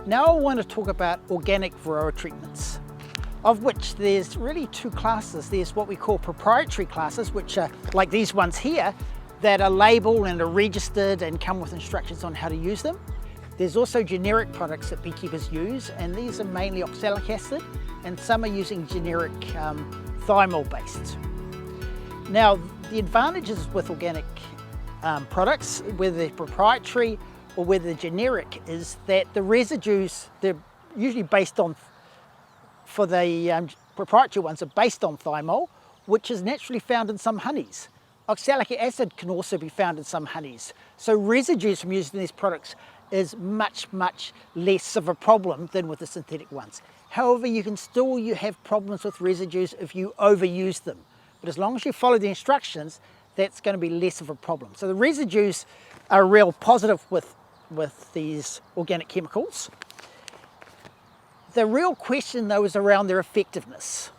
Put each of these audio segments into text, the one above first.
Now I want to talk about organic Varroa treatments, of which there's really two classes. There's what we call proprietary classes, which are like these ones here, that are labelled and are registered and come with instructions on how to use them. There's also generic products that beekeepers use, and these are mainly oxalic acid, and some are using generic thymol based. Now, the advantages with organic products, whether they're proprietary or whether they're generic, is that the residues, they're usually based on, for the proprietary ones, are based on thymol, which is naturally found in some honeys. Oxalic acid can also be found in some honeys. So residues from using these products is much, much less of a problem than with the synthetic ones. However, you can still have problems with residues if you overuse them. But as long as you follow the instructions, that's going to be less of a problem. So the residues are a real positive with these organic chemicals. The real question though is around their effectiveness.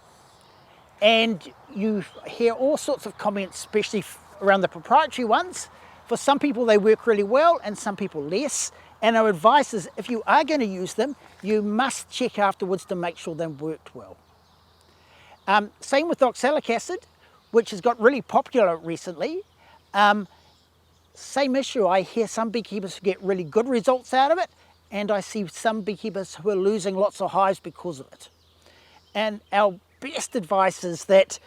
And you hear all sorts of comments, especially around the proprietary ones. For some people they work really well and some people less. And our advice is, if you are going to use them, you must check afterwards to make sure they've worked well. Same with oxalic acid, which has got really popular recently. Same issue, I hear some beekeepers get really good results out of it, and I see some beekeepers who are losing lots of hives because of it. And our best advice is that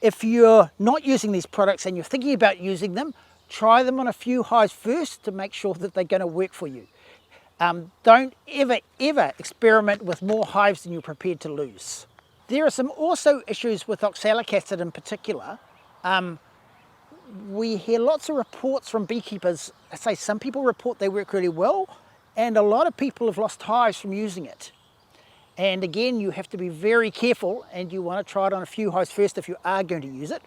if you're not using these products and you're thinking about using them, try them on a few hives first to make sure that they're going to work for you. Don't ever experiment with more hives than you're prepared to lose. There are some also issues with oxalic acid in particular. We hear lots of reports from beekeepers. I say some people report they work really well, and a lot of people have lost hives from using it. And again, you have to be very careful, and you want to try it on a few hives first if you are going to use it.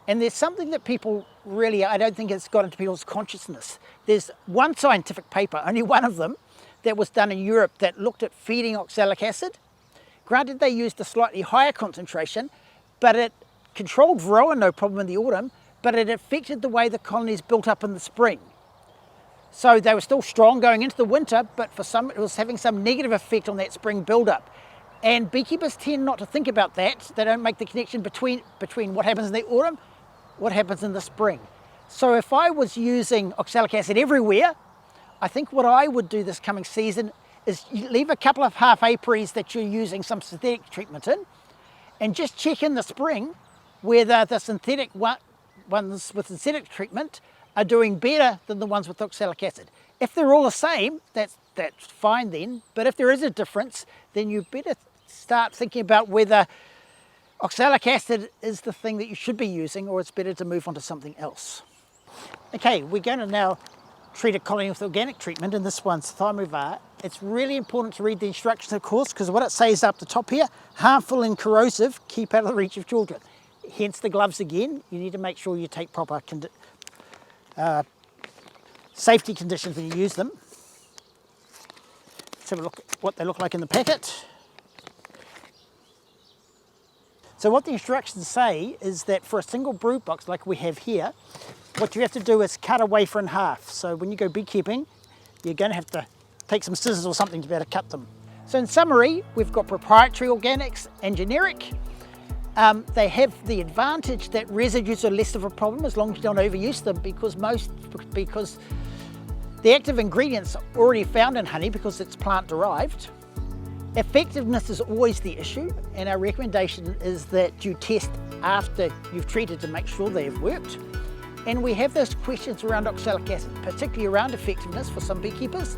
And there's something that people really, I don't think it's got into people's consciousness. There's one scientific paper, only one of them, that was done in Europe that looked at feeding oxalic acid. Granted, they used a slightly higher concentration, but it controlled Varroa, no problem in the autumn, but it affected the way the colonies built up in the spring. So they were still strong going into the winter, but for some it was having some negative effect on that spring build-up. And beekeepers tend not to think about that. They don't make the connection between what happens in the autumn, what happens in the spring. So if I was using oxalic acid everywhere, I think what I would do this coming season is leave a couple of half apiaries that you're using some synthetic treatment in, and just check in the spring whether the synthetic ones with synthetic treatment are doing better than the ones with oxalic acid. If they're all the same, that's fine then, but if there is a difference, then you better start thinking about whether oxalic acid is the thing that you should be using, or it's better to move on to something else. Okay, we're going to now treat a colony with organic treatment, and this one's Varroa. It's really important to read the instructions, of course, because what it says up the top here, harmful and corrosive, keep out of the reach of children. Hence the gloves again. You need to make sure you take proper safety conditions when you use them. Let's have a look at what they look like in the packet. So what the instructions say is that for a single brood box like we have here, what you have to do is cut a wafer in half. So when you go beekeeping, you're going to have to take some scissors or something to be able to cut them. So in summary, we've got proprietary organics and generic. They have the advantage that residues are less of a problem as long as you don't overuse them, because the active ingredients are already found in honey because it's plant derived. Effectiveness is always the issue, and our recommendation is that you test after you've treated to make sure they have worked. And we have those questions around oxalic acid, particularly around effectiveness for some beekeepers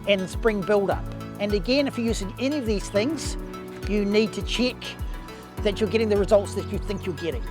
and spring build-up. And again, if you're using any of these things, you need to check that you're getting the results that you think you're getting.